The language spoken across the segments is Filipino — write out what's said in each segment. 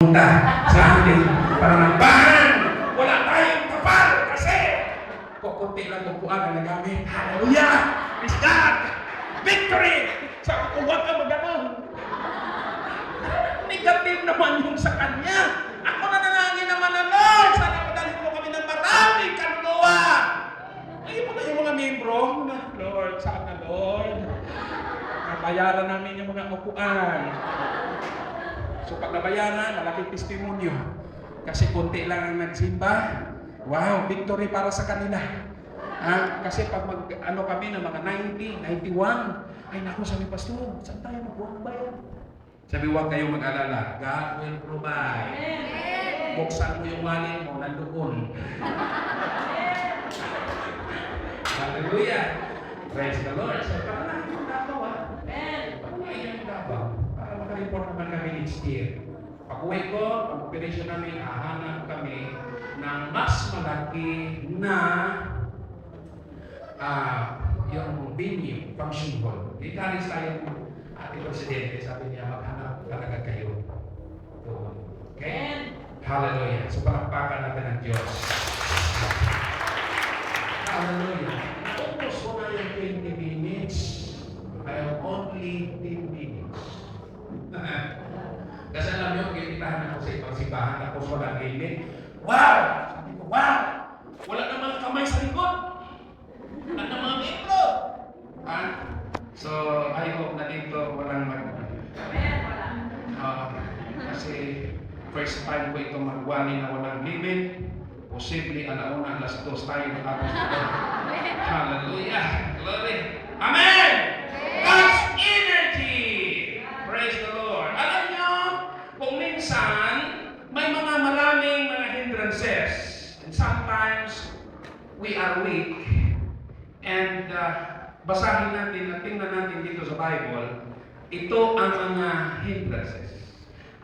punta sa ating panambahan. Wala tayong kapal kasi kukunti lang tupuan ang nagamit. Hallelujah! Praise God! Victory! Sabi ko, huwag ka mag-ganon. Negative naman yung sa kanya. Ako nanalangin naman na, Lord, sana padalhin mo kami ng maraming kaluluwa. Ayun mo na yung mga membro. Lord, sana Lord. Nabayaran namin yung mga upuan. So pag nabayaran, malaking testimonyo. Kasi konti lang ang nagsimba. Wow, victory para sa kanila. Kasi pag kami ng mga 90, 91, ay naku, sabi pastor, saan tayo magbuwang bayan? Sabi, huwag kayong mag-alala. God will provide. Buksan mo yung wallet mo, nandoon. Hallelujah. Praise the Lord. So, para na yung Davao, para na yung Davao. Para makareport naman kami next year. Pag-uwi ko, pag-operation namin, hahanap kami ng mas malaki na yung venue, function hall. Ikalis tayo ating presidente, sabi niya, maghanap talaga kayo. Okay? Hallelujah. So, palakpakan natin ang Diyos. Hallelujah. Focus ko na yung 20 minutes. I have only 10 minutes. Kasi alam niyo, kinitahan ako sa ibang simbahan, tapos walang limit. Wow! Sabi ko, wow! Wala namang kamay sa likod. Wala namang mikro. So, I hope na dito walang kasi first time ko ito magwani na walang limit. Posible alauna, alas 2 tayo natapos ito. Hallelujah! Glory! Amen! God's energy! Praise the Lord! Alam nyo, kung minsan, may maraming mga hindrances. And sometimes, we are weak. And basahin natin, tingnan natin dito sa Bible, ito ang mga hindrances.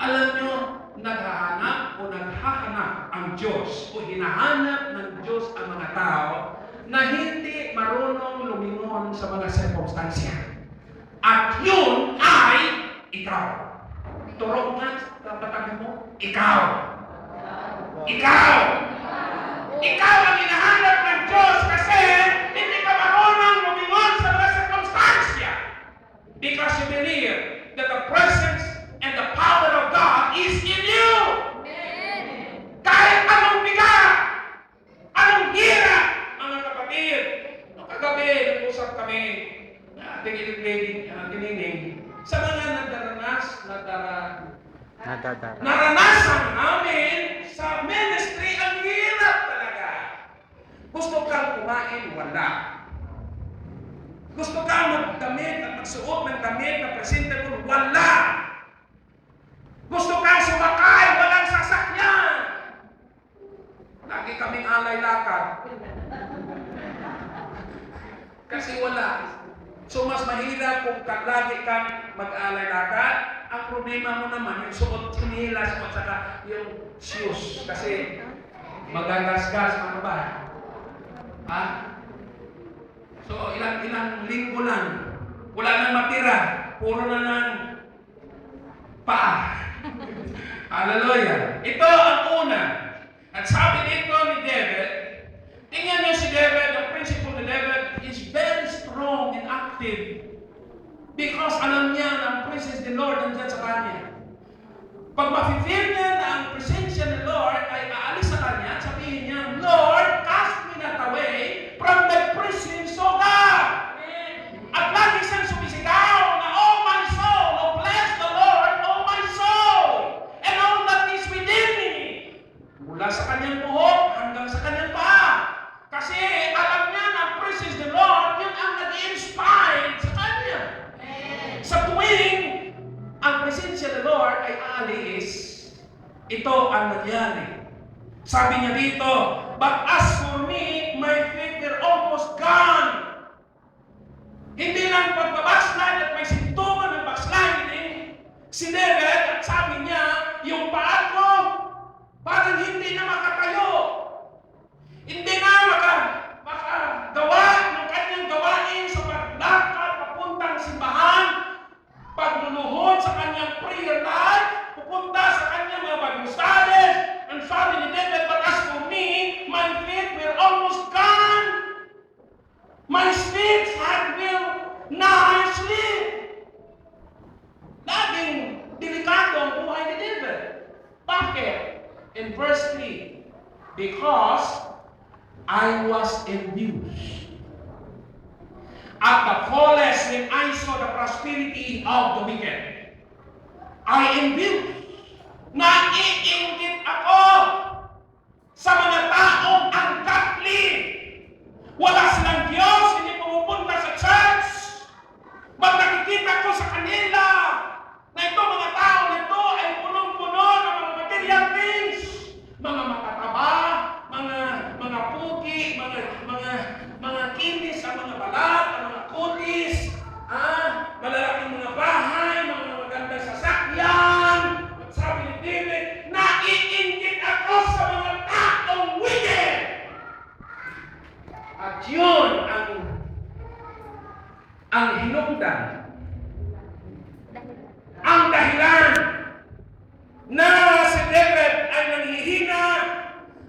Alam nyo, naghahanap o naghahanap ang Diyos o hinahanap ng Diyos ang mga tao na hindi marunong lumingon sa mga sirkumstansya. At yun ay ikaw. Turok nga, kapatabi mo, ikaw. Ikaw! Ikaw ang hinahanap ng Diyos kasi hindi ka marunong lumingon sa mga sirkumstansya. Because you believe that the presence and the power of God is in you. Kahit anong bigat, anong hirap, mga kapatid. Kagabi, nag-usap kami, tinining, sa mga naranasan namin sa ministry, ang hirap talaga. Gusto kang kumain, wala. Gusto kang magdamit at magsuot ng damit na presentable, wala. Gusto kang sumakay, walang sasakyan. Lagi kaming alay lakad. Kasi wala. So mas mahirap kung lagi kang mag-alay lakad. Ang problema mo naman, yung suot sinilas at saka yung shoes. Kasi magagasgas, ano ba? So ilang linggo lang. Wala nang matira. Puro na ng paa. Hallelujah. Ito ang una. At sabi dito ni David, tingnan niyo si David, the principle ni David is very strong and active. Because alam niya na ang presence ni Lord nandiyan sa kanya. Pag ma-feel niya na ang presensya ni Lord ay aalis sa kanya, sabihin niya, Lord, cast me not away from thy presence, O God. At lagi siyang sumisigaw na, oh my soul, oh bless the Lord, oh my soul, and all that is within me. Mula sa kanyang buhok hanggang sa kanyang paa. Kasi alam niya na ang presence ni Lord, yun ang nag-inspire sa kanya. Sa tuwing ang presensya ni Lord ay aalis, ito ang nangyari. Sabi niya dito, but as for me, my feet were almost gone. Hindi lang pagbabackslide at may sintoman ng backsliding, si David, at sabi niya, yung paa ko, parang hindi na makatayo. Hindi na makagawa ng kanyang gawain sa paglakad papuntang simbahan, pagluluhod sa kanyang prayer life, pupunta sa kanyang mga Bakit? In verse 3, because I was envious at the fullness when I saw the prosperity of the wicked. I envious. Naiinggit ako sa mga taong ungodly. Wala silang Diyos, hindi pumupunta sa church. Pag nakikita ko sa kanila na ito mga tao na ito ay punong-puno ng mga material things, mga matataba, mga puki, mga kinis sa mga balat, mga kutis, malalaking mga bahay, mga magandang sasakyan. Sabi ni David, naiinggit ako sa mga taong wicked. At yun ang hinungdan, ang dahilan na si David ay nanghihina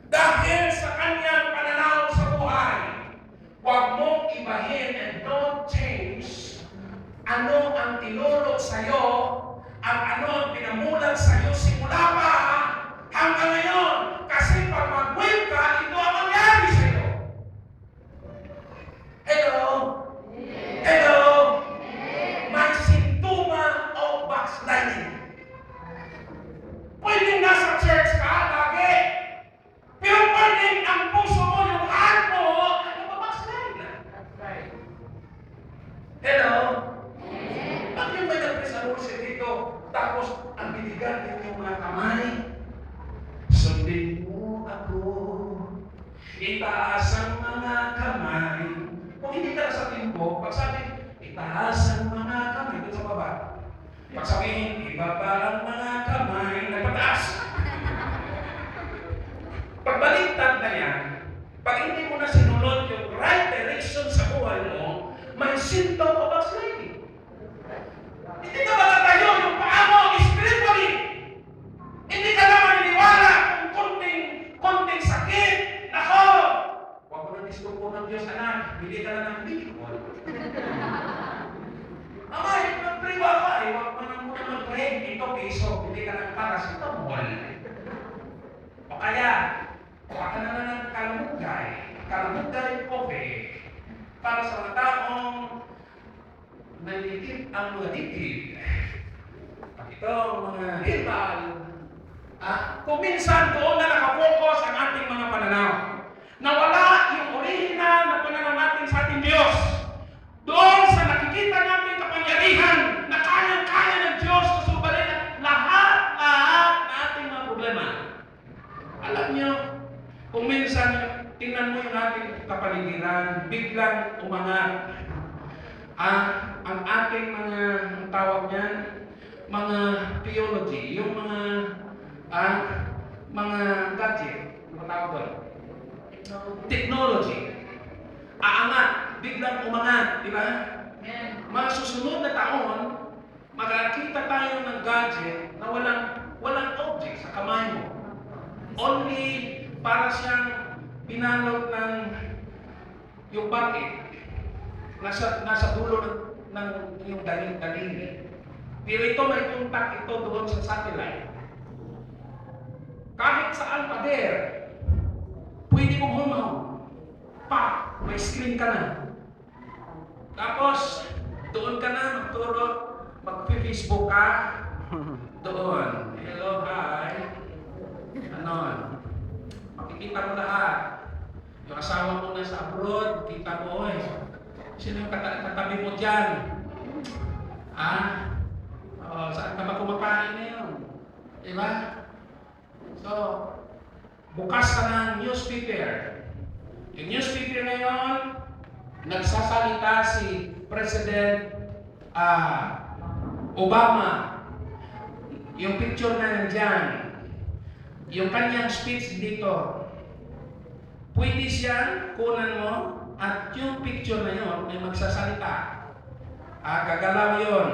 dahil sa kanyang pananaw sa buhay. Huwag mong ibahin and don't change ano ang tinulog sa'yo at ano ang pinamulat sa'yo simula pa hanggang ngayon. Kasi pag mag-win ka, ito ang mangyari sa'yo. Hello? Hello? May simptoma o backsliding. Pwede nasa church ka lagi, pero pwede ang puso mo, yung heart mo, ay nababackslide na. Hello? Bakit may nagpresalusin dito, tapos ang binigan din yung mga kamay? Sundin mo ako, itaas ang mga kamay. Kung hindi ka sa timpo, pag sabi, itaas ang mga kamay, doon sa baba. Pag sabihin, ibaba ang mga kamay, nagpataas. Pagbaliktad na yan, pag hindi mo na sinunod yung right direction sa buhay mo, may symptom of backsliding. Hindi ka malatayo yung paa mo spiritually. Hindi ka na maniniwala kung konting sakit. Nako! Huwag mo na distupo ng Diyos, anak. Bili ka na ng bigol. Amay, mag-pray ba ka? Huwag mo na muna mag-pray. Ito piso. Bili ka ng paracetamol. O kaya, kuha ka na ng kalamugay. Kalamugay coffee. Para sa mga taong nalitit ang mga dibdib. Ito, mga herbal. Kung minsan doon na nakapokus ang ating mga pananaw. Nawala yung original na pananaw natin sa ating Diyos. Doon sa nakikita natin kapangyarihan na kayang-kaya ng Diyos na subalin lahat na ating mga problema. Alam niyo, kung minsan tingnan mo yung ating kapaligiran, biglang umangat ang ating mga tawag niyan, mga theology, yung mga gadget, mga tawag doon. Technology. Aangat, biglang umangat, di ba? Mga susunod na taon, makakita tayo ng gadget na walang object sa kamay mo. Only para siyang pinalot ng yung bakit. Nasa dulo ng yung daliri. Pero ito may contact ito doon sa satellite. Kahit saan pader, pwede mong humaw. May screen ka na. Tapos, doon ka na magturo, mag-Facebook ka. Doon. Hello, hi. Makikita mo lahat. Yung asawa mo na sa abroad, kita mo, sino yung katabi mo dyan? Saan ka ba kumakain na yun? Diba? So, bukas ka ng newspaper. Yung newspaper na yun, nagsasalita si President Obama. Yung picture na nandyan, yung kanyang speech dito, pwede siya kunan mo at yung picture na yun ay magsasalita. Gagalaw yun.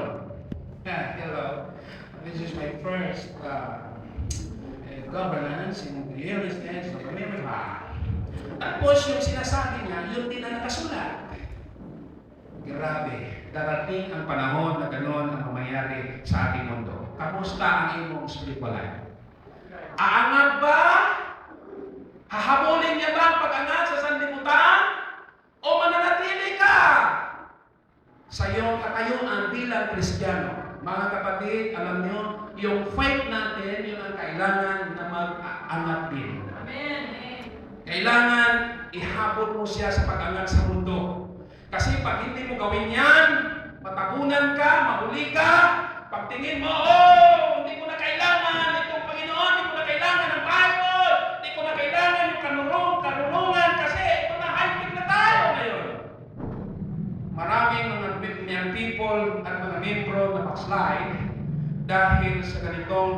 Hello. This is my first governance in the United States of America. Tapos yung sinasabi niya, yun din na nakasulat. Grabe. Darating ang panahon na gano'n ang mamayari sa ating mundo. Kamusta ang iyong spiritual life? Aangat ba? Hahabulin niya ba ang pag-angat sa sanlibutan? O mananatili ka sa iyong katayuan bilang Kristiyano? Mga kapatid, alam niyo, yung faith natin, yun ang kailangan na mag-angat din. Amen. Kailangan ihabol mo siya sa pag-angat sa mundo. Kasi pag hindi mo gawin yan, matabunan ka, mahuli ka, pagtingin mo, hindi ko na kailangan itong Panginoon, hindi ko na kailangan ng Bible, hindi ko na kailangan yung karunungan, kasi ito na high-tech na tayo ngayon. Maraming mga people at mga membro na backslide dahil sa ganitong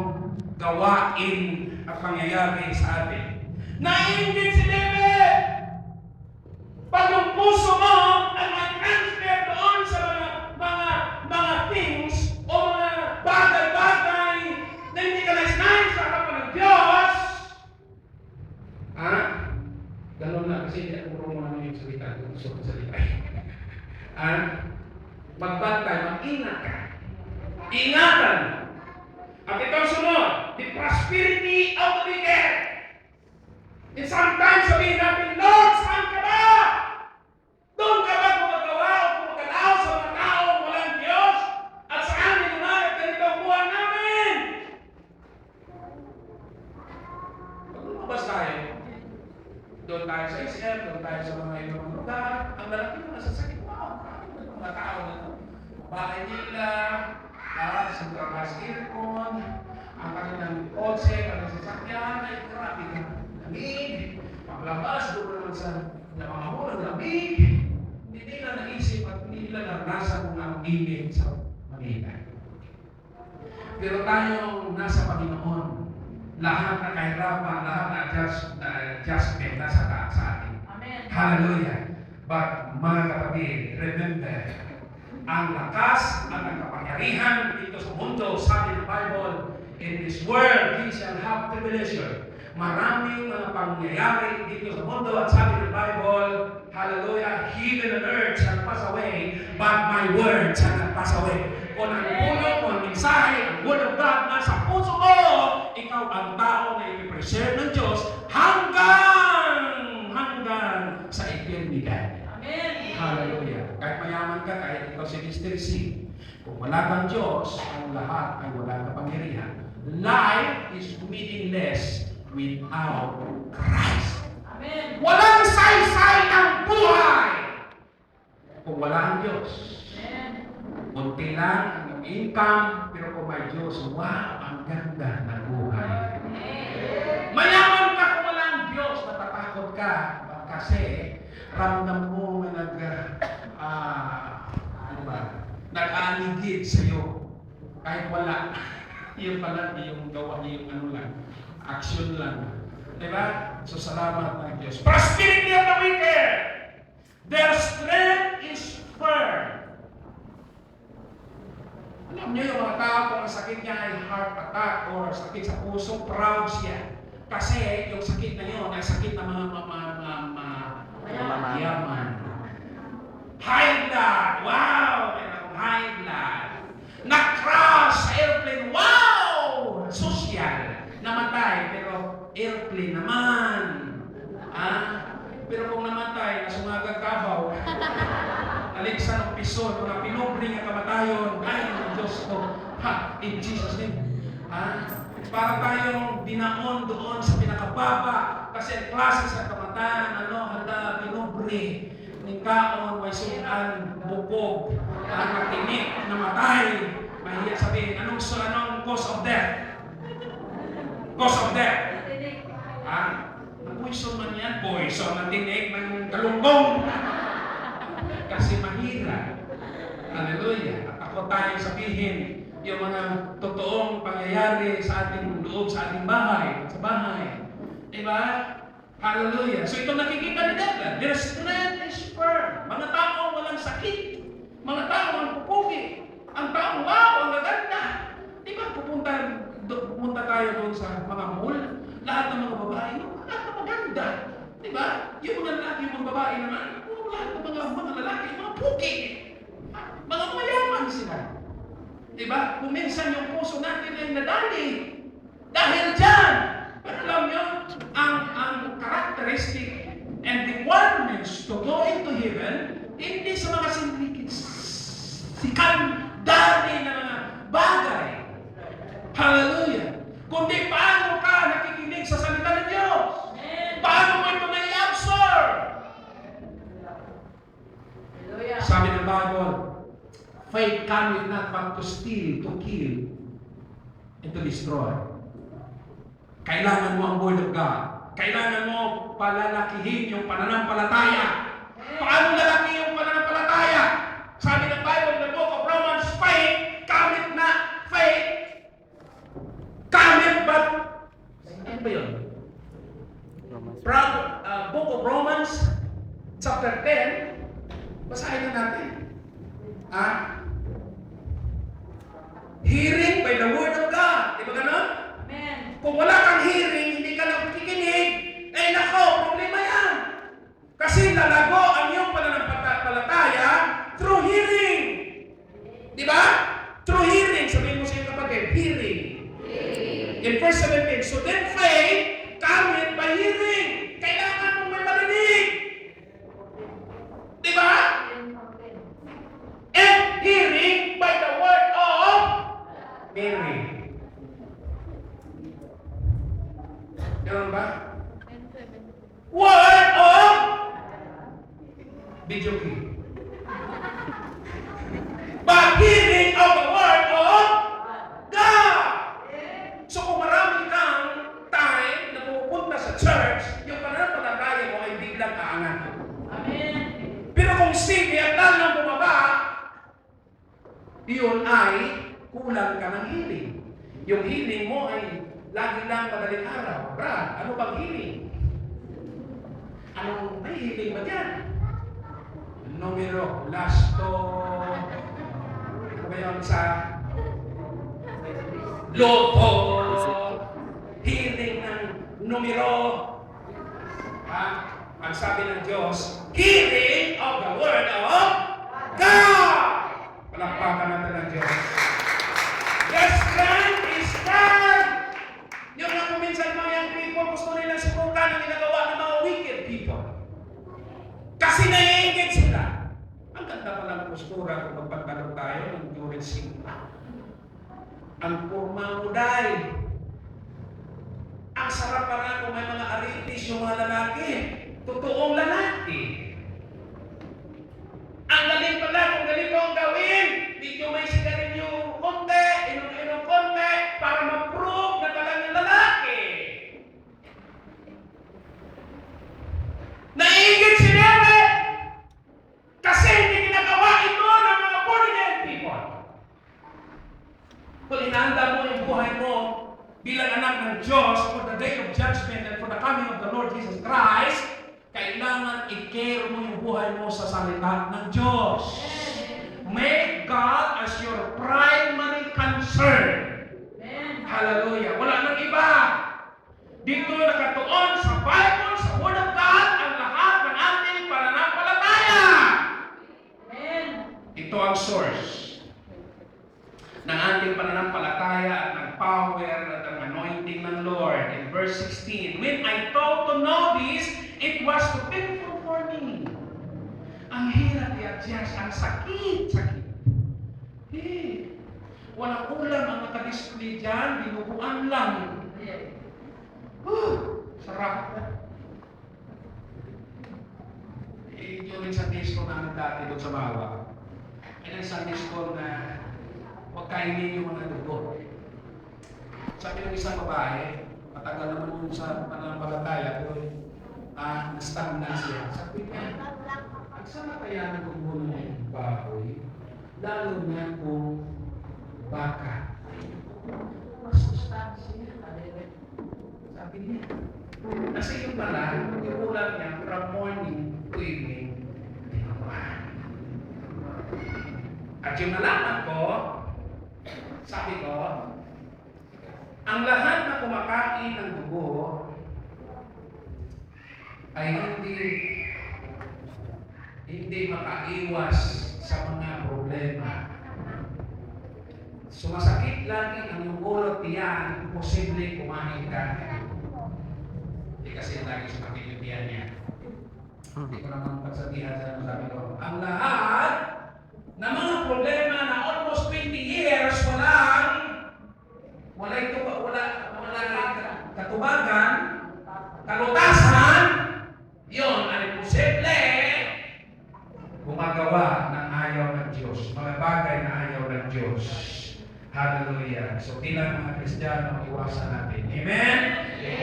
gawain at pangyayari sa atin. Naiingit si David! Pag yung puso mo ay ma-transfer doon sa mga things o mga bagay-bagay na hindi ka nais-nais sa harapan ng Diyos, ganun na kasi hindi ako marunong yung salita. Gusto ko salita. Magbantay, mag-ingat ka. Ingatan. At ito ang sunod, the prosperity of the wicked. And sometimes sabihin natin, Lord, saan ka ba? Doon ka ba gumagawa o gumagalaw sa mga taong walang Diyos? At saan ninumayag ganito ang buwan namin? Pag lumabas tayo, doon tayo sa SM, doon tayo sa mga ibang lugar, ang lalaki mo nasasakit, wow, mga tao na ito. Bahay nila, sa trabaho aircon, ang kanilang kotse, kanilang sasakyan, ay grabe ka. Lamig, paglabas, doon naman sa mga lamig. Hindi nila naisip at hindi nila naranasan kung ang init sa Manila. Pero tayong nasa Panginoon, lahat na kahirapan, lahat na adjustment nasa sa atin. Amen. Hallelujah. But mga kapatid, remember, ang lakas at ang kapangyarihan dito sa mundo, sabi ng Bible, in this world, we shall have tribulation. Maraming mga pangyayari dito sa mundo at sabi ng Bible, hallelujah, heaven and earth shall pass away, but my word shall not pass away. Kung ang puno, kung ang mensahe, ang word of God nasa puso mo, ikaw ang tao na i-preserve ng Diyos hanggang sa eternidad. Amen. Hallelujah. Kahit mayaman ka, kahit ikaw si Mr. C, kung wala kang Diyos, ang lahat ay walang kapangyarihan. Life is meaningless without Christ. Amen. Walang saysay ang buhay kung wala ang Diyos. Amen. Munti lang ang income, pero kung may Diyos, wow, ang ganda ng buhay. Mayaman ka kung wala ang Diyos, natatakot ka. Kasi ramdam mo na nag-aanigid sa'yo. Kahit wala. Yung pala, yung gawa, yung ano lang. Action lang. Diba? So, salamat ng Diyos. Prosperity of the wicked! Their strength is firm. Alam niyo yung mga tao, kung ang sakit niya ay heart attack or sakit sa puso, proud siya. Kasi yung sakit na yun ay sakit na mga mayaman. High blood. Wow! Meron akong high blood. Na-crash sa airplane. Wow! Social. Namatay. Pero airplane naman. Pero kung namatay, nasungagag kabaw. Aliksan ng pison. Kung pinubring ang kamatayon. Ay, Diyos ko. In Jesus' name. Para tayong dinaon doon sa pinakababa. Kasi ang klase sa kamatayan, handa, pinubri. Ningkaon, may sudan, bukog, matinik, namatay. Mahiya sabihin, anong cause of death? Cause of death. Poison man yan. Poison, matinik, ng galunggong. Kasi mahira. Hallelujah. At ako tayo sabihin, yung mga totoong pangyayari sa ating loob, sa ating bahay, sa bahay. Diba? Hallelujah. So ito nakikita ni David. Their strength is firm. Mga taong walang sakit. Mga taong pupugi. Ang taong, wow, ang gaganda. Diba? Pupunta tayo doon sa mga mall. Lahat ng mga babae, lahat ng maganda. Diba? Yung mga lalaki, yung mga babae naman, lahat ng mga lalaki, mga pugi. Mga mayaman sila. Diba? Kung minsan yung puso natin ay nadali. Dahil dyan, Kristo going to heaven, hindi sa mga sikandari na mga bagay. Hallelujah! Kundi paano ka nakikinig sa salita ng Diyos? Paano mo ito nai-absorb? Sabi ng Bible, faith cometh not but to steal, to kill, and to destroy. Kailangan mo ang Word of God. Kailangan mo palalakihin yung pananampalataya. Paano lalaki yung pananampalataya? Sabi ng Bible in the book of Romans, faith cometh not, faith cometh but, ano ba yun? Book of Romans, chapter 10, basahin na natin. Hearing by the Word of God. Di ba gano'n? Amen. Kung wala kang hearing, hindi ka nakikinig, eh nako, problema yan. Kasi lalago ang iyong pananampalataya through hearing. Di ba? Through hearing. Sabihin mo sa iyong kapatid, hearing. In verse 17, so then faith cometh by hearing. Kailangan mong may marinig. Di ba? And hearing by the word of Mary. Ganun ba? Word of video key. But hearing of the word of God. So kung marami kang time na pupunta sa church, yung pananampalataya mo ay biglang aangat. Amen. Pero kung sige at lang bumaba, iyon ay kulang ka ng healing. Yung healing mo ay lagi lang madaling araw. Brad, ano bang healing? Anong may healing ba dyan? Numero, lasto, ano ba yun sa loto, healing ng numero. Ang sabi ng Diyos, hearing of the word of God. Palakpakan natin ng Diyos. Yes, God is God. Yung nga kung minsan mga young people, gusto nilang subukan ang ginagawa ng mga wicked people. Kasi naiingit sila. Ang ganda palang postura kung magpagtanong tayo ng during sigma. Ang kurma mo dahil. Ang sarap para kung may mga aritis yung mga lalaki. Totoong lalaki. Ang galing pala kung ganito ang gawin. Medyo may sigarilyo konti, inom-inom konti, para ma-prove na talagang lalaki. Naigit si Nere kasi hindi ginagawa ito ng mga born-again people. Kung inaanda mo yung buhay mo bilang anak ng Diyos for the day of judgment and for the coming of the Lord Jesus Christ, kailangan i-care mo yung buhay mo sa salita ng Diyos. Make God as your primary concern. Hallelujah. Wala nang iba. Dito nakatuon sa Bible, sa Word of God, ang lahat ng ating pananampalataya. Ito ang source ng ating pananampalataya at ng power at ng anointing ng Lord. In verse 16, when I thought to know this, it was too painful for me. Ang hirap i-adjust, ang sakit. Walang ulam ang nakadisplay dyan, dinuguan lang. Sarap. Yun yung Sunday school namin dati doon sa Bawa. Yan ang Sunday school na huwag kainin yung mga dugo. Sabi ng isang babae, matagal naman yun sa pananampalataya, pero na-stand na siya. Sabi niya, saan kaya nagugulo ng baboy? Lalo na kung baka. Masustansya. Sabi niya. Kasi yung pala, yung ulam niya from morning to evening, tinamaan. At yung nalaman ko, sabi ko, ang lahat na kumakain ng dugo ay hindi makaiwas sa mga problema. Sumasakit lagi ang yung ulot tiyan, posible kumain ka. Hindi kasi lagi sumakit yung tiyan niya. Hindi ko naman pagsabihan sa sabi ko. Ang lahat ng mga problema na almost 20 years wala katubagan, kalutasan, yun ay posible gumagawa ng ayaw ng Diyos. Mga bagay na ayaw ng Diyos. Hallelujah. So, bilang mga Kristiyano, iwasan natin. Amen?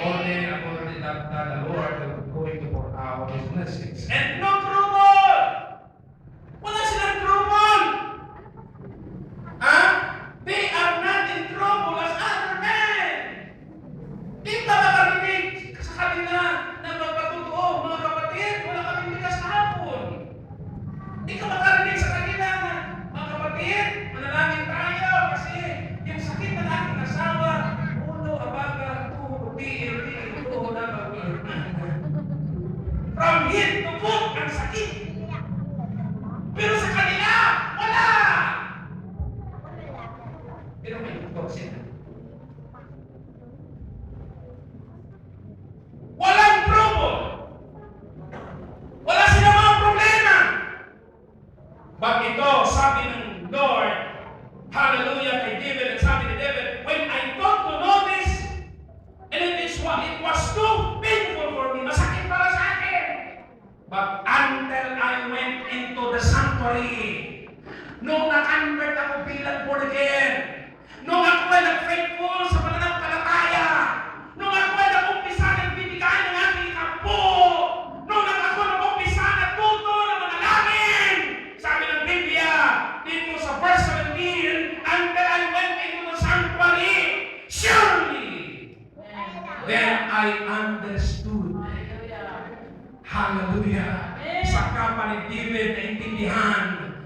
Only according to the Lord is going to pour out His blessings. And no trouble! Wala silang trouble! They are not in trouble as other men! Di ka makarinig sa kanila na magpatutuo, mga kapatid, wala kaming bigas kahapon. Di ka makarinig sa kanila na, mga kapatid, manalangin tayo kasi yung sakit na aking asawa, ulo, abaga, tuho, tiil, tuho, nabagin. From head to foot, ang sakit. Pero sa kanila, wala! Pero may tuktok sila. Walang trouble! Wala silang mga problema! Bakit ito, sabi ng Lord, hallelujah, kay David, at sabi ni David, when I got to know this, and it was too painful for me, masakit para sa akin. But until I went into the sanctuary, nung na-convert ako bilang born again, nung ako ay nag-faithful sa pananampalataya, nung ako ay nag-umpisa nagbibigay ng aking kampo, nung ako nag-umpisa natuto ng manalangin, sabi ng Biblia, dito sa verse 17, until I went into the sanctuary, surely, then I understood. Hallelujah. Saka pa ni David na intindihan,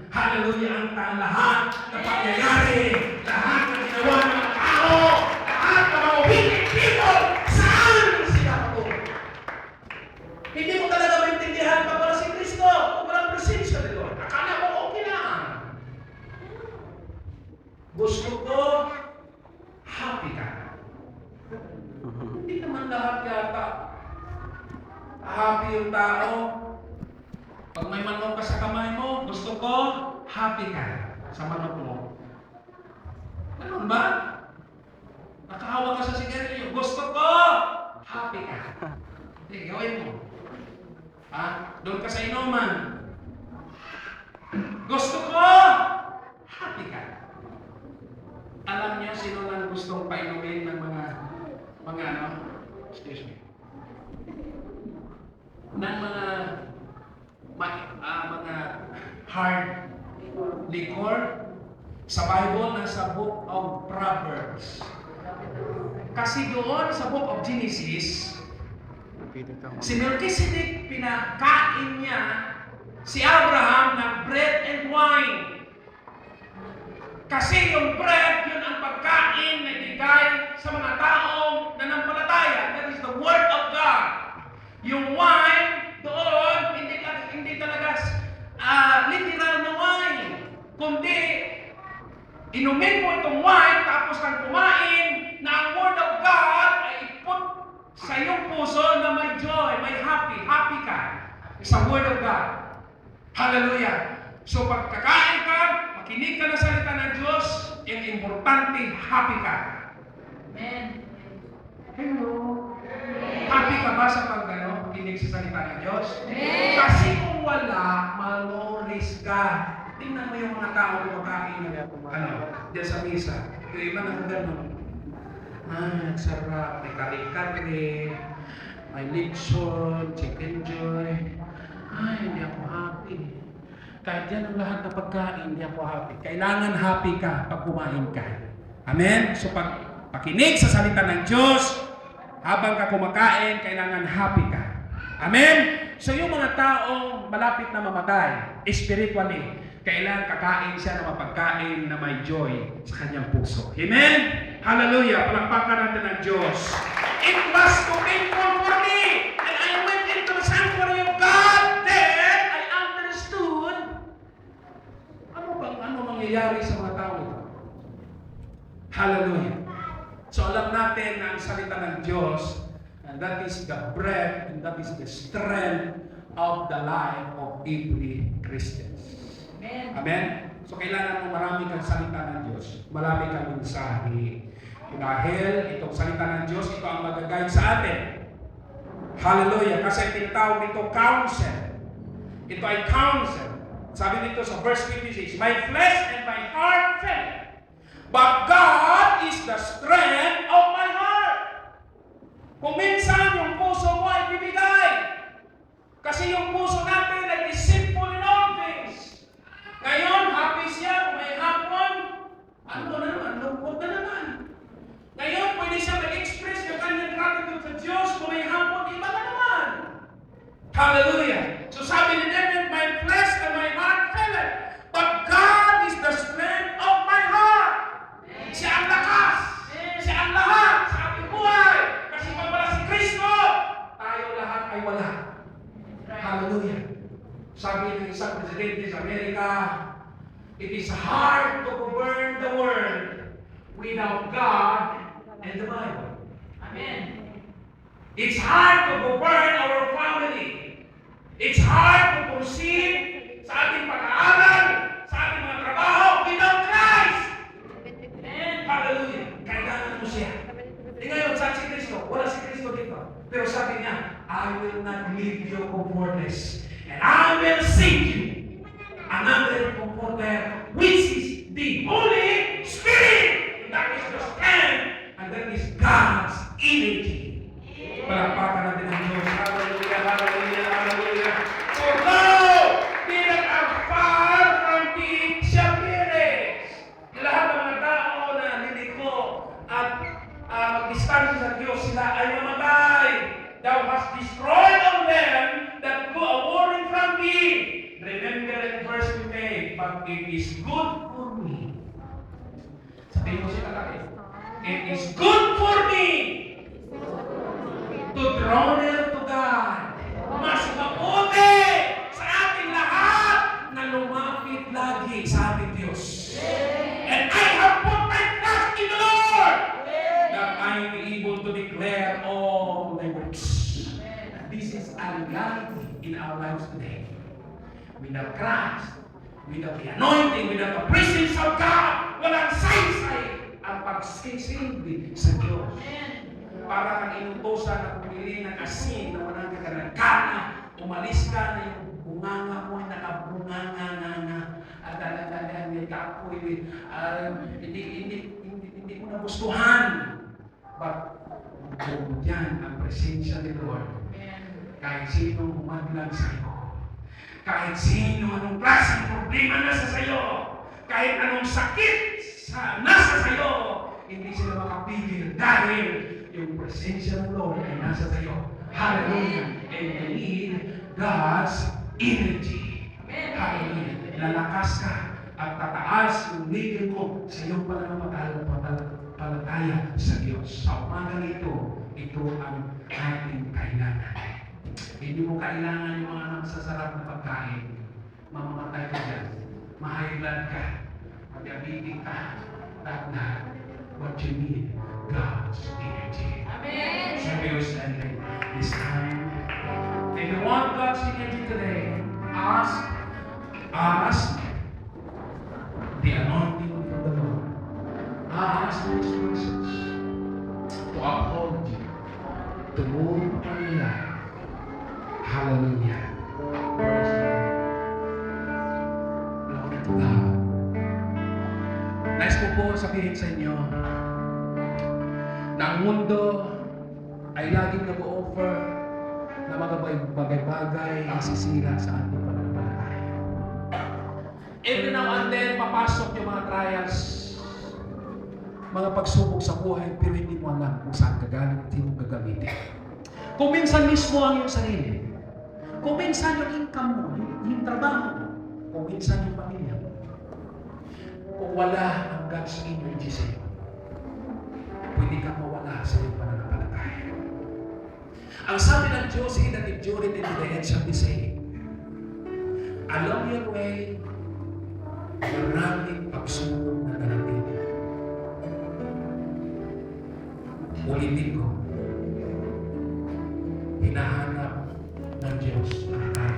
hallelujah, ang lahat na pangyayari, lahat na ginawa ng mga tao, lahat ng mga wicked people, saan sila patungo? Hindi mo talaga maintindihan pa pala si Kristo kung walang presensya ni Lord. Akala mo okay lang. Gusto ko, happy ka. Hindi naman lahat yata happy yung tao. Pag may manok ka sa kamay mo, gusto ko, happy ka sa manok mo. Ganun ba? Nakahawa ka sa sigarilyo, gusto ko, happy ka. Sige, gawin mo. Doon ka sa inuman. Gusto ko, happy ka. Alam niyo sino lang gustong painumin ng mga excuse me, ng mga hard liquor sa Bible, nasa Book of Proverbs. Kasi doon sa Book of Genesis, si Melchizedek, pinakain niya si Abraham ng bread and wine. Kasi yung bread, yun ang pagkain na ibigay sa mga taong nanampalataya. That is the Word of God. Yung wine, doon, hindi talaga literal na wine. Kundi, inumin mo itong wine, tapos kang kumain, na ang Word of God ay iput sa iyong puso na may joy, may happy ka sa Word of God. Hallelujah. So pagkakain ka, makinig ka na salita ng Diyos, yung importante, happy ka. Amen. Hello. Happy ka ba sa pakinig sa salita ng Diyos? Amen. Kasi kung wala, maloris ka. Tingnan mo yung mga tao kumakain diyan sa misa. Yung iba na gano'n. Ang sarap, may kare-kare, may lechon, chicken joy. Ay, hindi ako happy. Kahit yan ang lahat na pagkain, hindi ako happy. Kailangan happy ka pag kumain ka. Amen? So pag pakinig sa salita ng Diyos, habang ka kumakain, kailangan happy ka. Amen? So yung mga taong malapit na mamatay, spiritually, kailangan kakain siya ng mapagkain na may joy sa kanyang puso. Amen? Hallelujah! Palakpakan natin ang Diyos. It was too painful for me, and I went into the sanctuary of God. Then I understood ano mangyayari sa mga tao ito. Hallelujah! So alam natin na ang salita ng Diyos, and that is the bread, and that is the strength of the life of every Christian. Amen. Amen? So kailangan mo marami kang salita ng Diyos. Marami kang mensahe. Dahil itong salita ng Diyos, ito ang magagayad sa atin. Hallelujah! Kasi tinatawag ito counsel. Ito ay counsel. Sabi dito sa verse 56, my flesh and my heart fail, but God is the strength of my heart. Kung minsan yung puso mo ay bibigay. Kasi yung puso natin ay simple in all things. Ngayon, happy siya, may hapon. Ano na naman? Lungkot na naman. Ngayon, pwede siya mag-express yung kanyang gratitude sa Diyos. Kung may hapon, iba na naman. Hallelujah! So sabi ni David, my flesh and my heart faileth, but God is the strength of my heart. Siya ang lakas. Siya ang lahat sa ating buhay. Kasi pag wala si Kristo, tayo lahat ay wala. Hallelujah! Sabi ng isang presidente sa Amerika, it is hard to govern the world without God and the Bible. Amen. It's hard to govern our family. It's hard to proceed sa ating pag-aaral, sa ating mga trabaho without Christ. Amen. Hallelujah! Kailangan mo siya. Ngayon, saan si Kristo? Wala si Kristo dito. Pero sabi niya, I will not leave you comfortless, and I will send you another comforter, which is the Holy Spirit. That is the strength, and that is God's energy. Palakpakan natin ang Diyos. Hallelujah, hallelujah, hallelujah. For now, they that are far from thee shall perish. Lahat ng mga tao na liliko at mag-distansya sa Diyos, sila ay mamatay. Thou hast destroyed all them that go a-warring from thee. Remember in verse 28, but it is good for me. Sabihin mo siya katabi. It is good for me to draw near to God. Mas mabuti sa ating lahat na lumapit lagi sa ating Diyos. And I have put my trust in the Lord, that I may be able to declare all thy works. This is a reality in our lives today. Without Christ, without the anointing, without the presence of God, walang saysay ang pagsisilbi sa Diyos. Para kang inutosan na pumili ng asin na walang kakanagkana, umalis ka na yung bunganga mo ay nakabunganga at talagang may kapoy, hindi mo nagustuhan. But kung yan ang presensya ni Lord, kahit sino humaglag sa iyo, kahit sino anong klaseng problema nasa sa iyo, kahit anong sakit nasa sa iyo, hindi sila makapigil dahil yung presensya ng Lord ay nasa sa iyo. Hallelujah! And we need God's energy. Hallelujah! Lalakas ka at tataas yung legal ko sa iyong pananampalataya sa Diyos. Sa umagang ito ang ating kailangan. Hindi mo kailangan yung mga masasarap na pagkain. Mamamatay ka dyan. Mahaylan ka. Mag-abiting ka. That's not what you need. God's energy. Amen. So we will stand this time. If you want God's energy today, ask the anointing from the Lord. Ask those persons to uphold you, to move on your life. Hallelujah. Praise the Lord. Glory to God. Nais ko po sabihin sa inyo na ang mundo ay laging nag-o-offer na mga bagay-bagay na sisira sa ating pananampalataya. Every now and then, papasok yung mga trials, mga pagsubok sa buhay, pero hindi mo alam kung saan gagaling at sino gagamitin. Kung minsan mismo ang iyong sarili, kung minsan yung income mo, yung trabaho mo, kung minsan yung pamilya mo, kung wala ang God's energy sa iyo, pwede kang mawala sa iyong pananampalataya. Ang sabi ng Diyos, He that endureth unto the end shall be saved. Along your way, maraming pagsubok na darating. Ulitin ko, hinahanap ng Diyos ang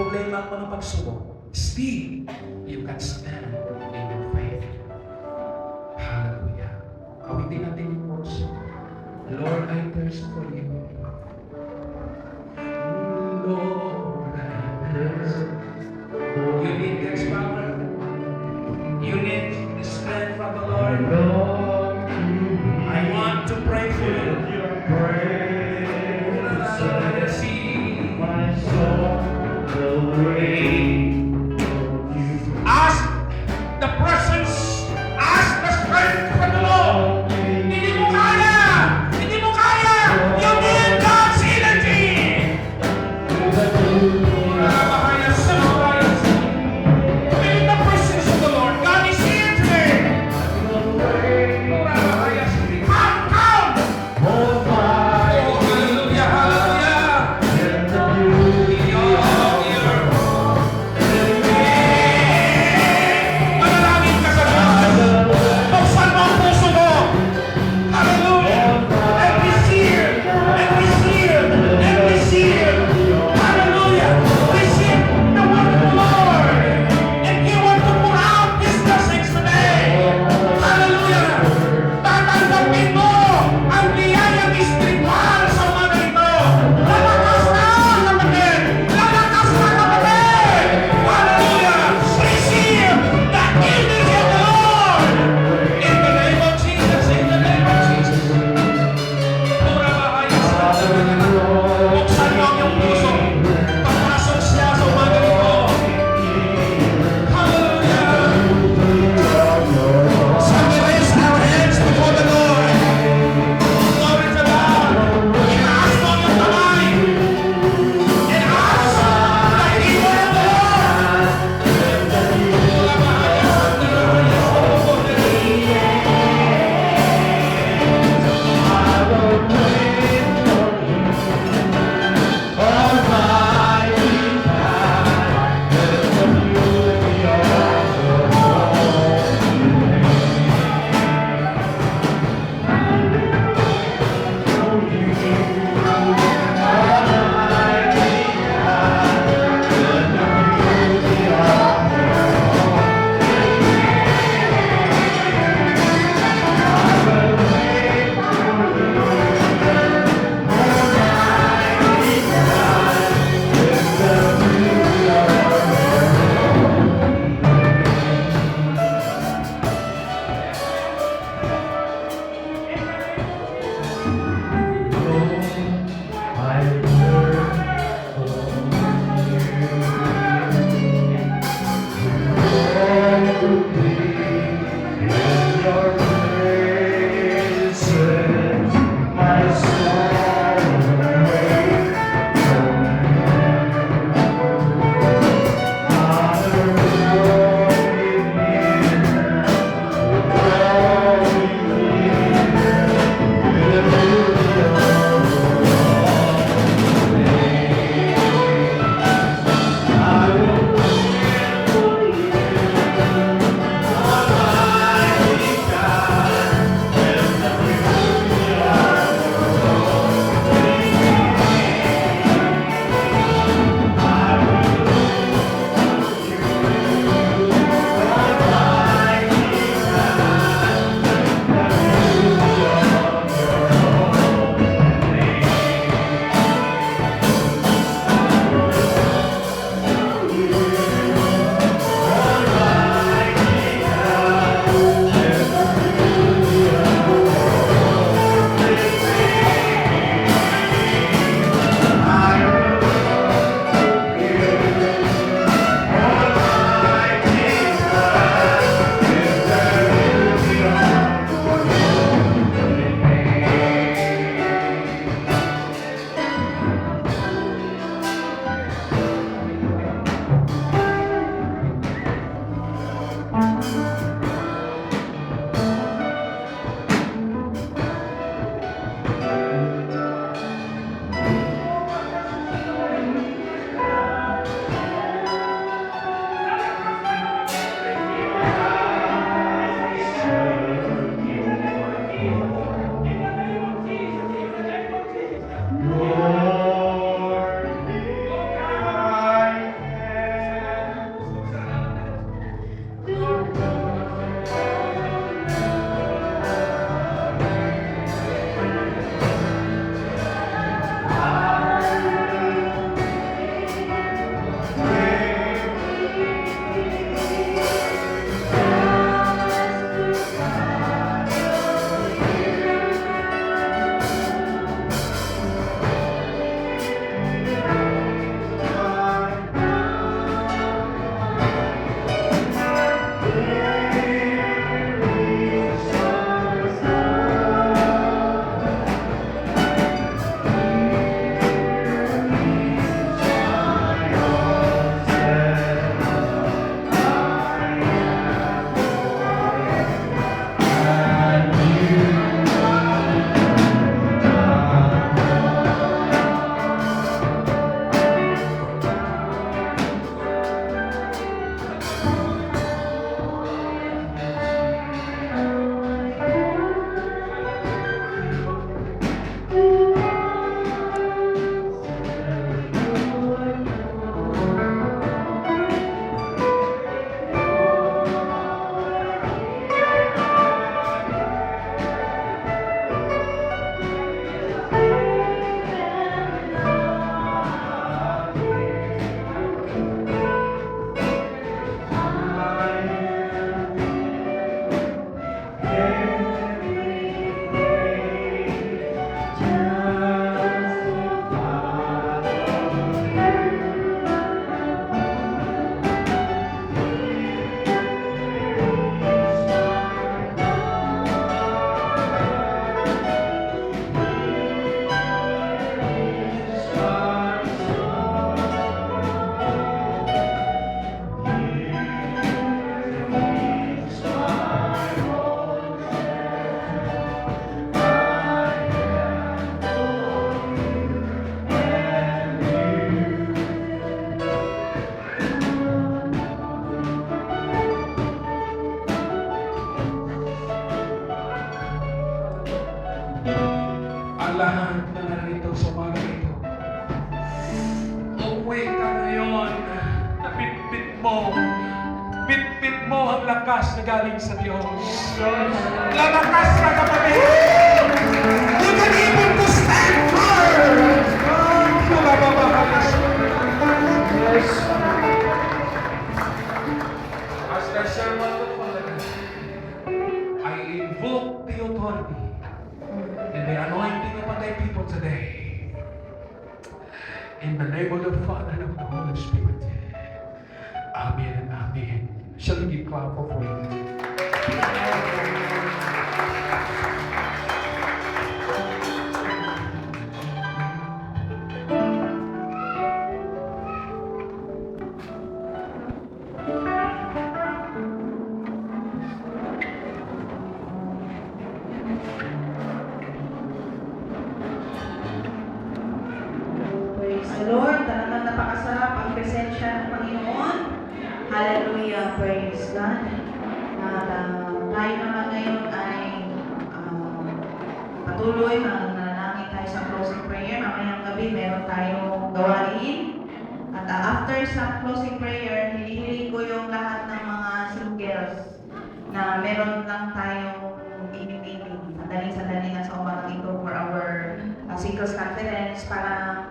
problema at mga pagsubok, still, you can stand in your faith. Hallelujah. Awitin natin yung worship. Lord, I thirst for you. Lord, I thirst. You need God's power. You need the strength from the Lord. I want to pray for you. Ask the presence, ask the strength from the Lord. Hindi mo kaya! Hindi mo kaya! You need God's energy! Feel the presence of the Lord. God is here today. Come, come! Oh, hallelujah, hallelujah! Manalangin ka sa Diyos. Buksan mo ang puso mo. Hallelujah! And receive! And receive! And receive! Hallelujah! Receive the word of the Lord. And He wants to pour out His blessings today. Hallelujah! Tatanggapin mo ang biyayang espiritual sa umaga ito. Lalakas na, kapatid! Lalakas na, kapatid! Hallelujah! Receive the energy of the Lord! In the name of Jesus! In the name of Jesus! Pura bahaya sa atin. Buksan mo ang iyong puso. Papasok siya sa umaga ito. Hallelujah! So we raise our hands before the Lord. Glory to God. Itaas mo ang iyong kamay. And ask the favor of the Lord. Pura bahaya sa atin. ang lakas na galing sa Diyos. Lalakas ka kapatid. You can able to stand firm. Yes. As the servant of God, I invoke the authority and the anointing upon thy people today. In the name of the Father and of the Holy Spirit. Amen and amen. Shall we give clap for him? Praise the Lord. Talagang napakasarap ang presensya ng Panginoon. Hallelujah. Praise God. At tayo naman ngayon ay patuloy mananalangin tayo sa closing prayer. Mamayang gabi meron tayong gawain. At after sa closing prayer, hinihiling ko yung lahat ng mga singles na meron lang tayong meeting. Sandali na sa umagang ito for our singles conference para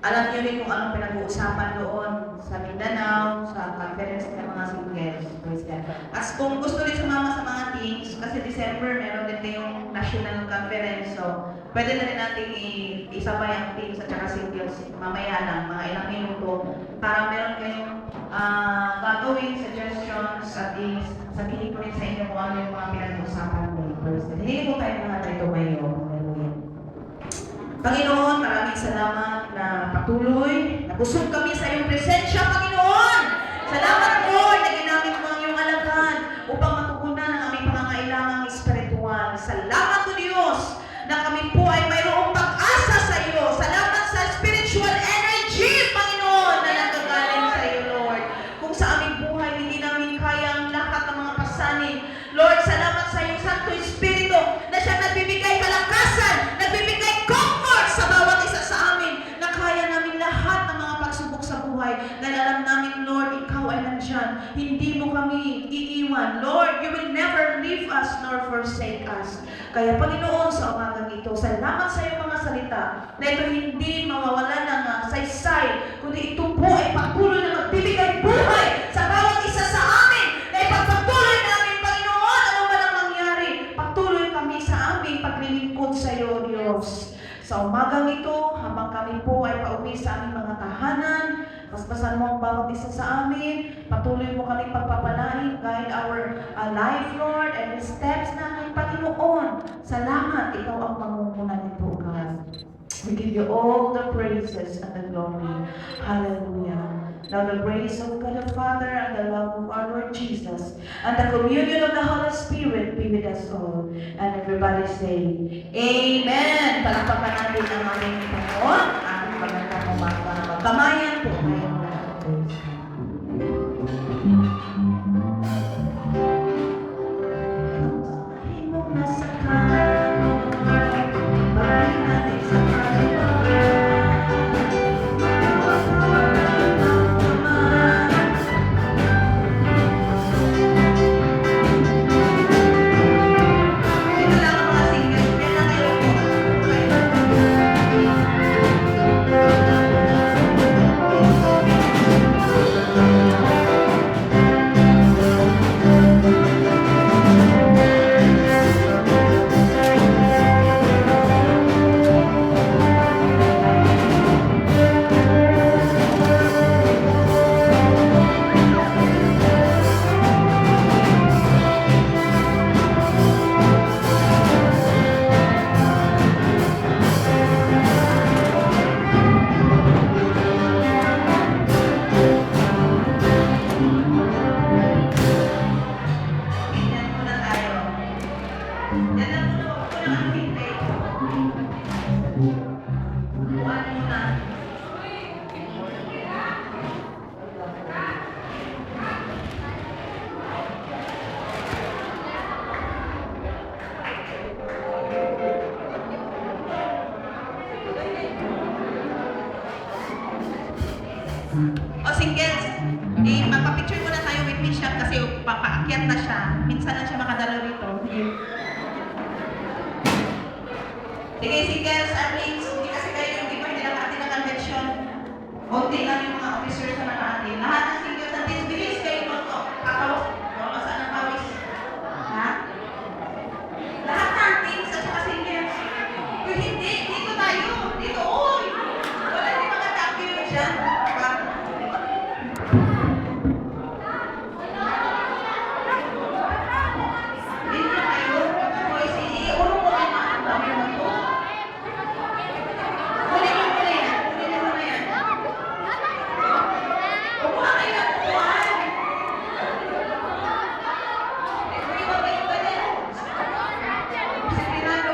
alam niyo rin kung anong pinag-uusapan doon sa Mindanao, sa conference ng mga singles. Praise God. At kung gusto rin sumama sa mga teams, kasi December meron din kayong national conference. So, pwede na rin natin isabay ang teams at saka singles mamaya lang, mga ilang minuto, para meron kayong gagawin suggestions at sabihin ko rin sa inyo kung ano yung mga pinag-uusapan mo. Praise God. Hindi ko kayo mga ito ngayon. Panginoon, maraming salamat na patuloy. Nabusog kami sa iyong presensya, Panginoon. Salamat, Lord, na ginamit mo ang iyong alagad upang matugunan ang aming pangangailangang espiritual. Salamat, O Diyos, na kami po ay mayroong pag-asa sa iyo. Salamat sa spiritual energy, Panginoon, na nagagaling sa iyo, Lord. Kung sa aming buhay, hindi namin kaya ang lahat ng mga pasanin. Lord, salamat sa iyong Santo Espiritu na siya nagbibigay kalakasan, nagbibigay comfort sa bawat isa sa amin, na kaya namin lahat ng mga pagsubok sa buhay. Dahil alam namin, Lord, ikaw ay nandyan. Hindi mo kami iiwan. Lord, you will never leave us nor forsake us. Kaya Panginoon, sa umagang ito, salamat sa iyong mga salita na ito hindi mawawala ng saysay, kundi ito po ay patuloy na magbibigay buhay sa bawat isa sa amin, na ipagpatuloy namin, Panginoon, ano man ang mangyari. Patuloy kami sa aming paglilingkod sa iyo, Diyos. Sa umagang ito, habang kami po ay pauwi sa aming mga tahanan, paspasan mo ang bawat isa sa amin, patuloy mo kami pagpapalain, guide our life, Lord, every steps namin, Panginoon. Salamat, ikaw ang pangunguna nito, God. We give you all the praises and the glory. Hallelujah. Now the grace of God the Father and the love of our Lord Jesus and the communion of the Holy Spirit be with us all. And everybody say, Amen! Palakpakan natin ang aming Panginoon. Ang magandang umaga. Magkamayan po ngayong lahat. Nasa kanan, pagkain natin sa kanan. Thank you. kasi papaakyat na siya. Minsan lang siya makadalo dito. Sige, singles, athletes, hindi kasi kayo yung iba, hindi lang atin na convention. Konti lang yung mga officers na naka-atin. Lahat ng singles, athletes, bilis kayo mag-kakawak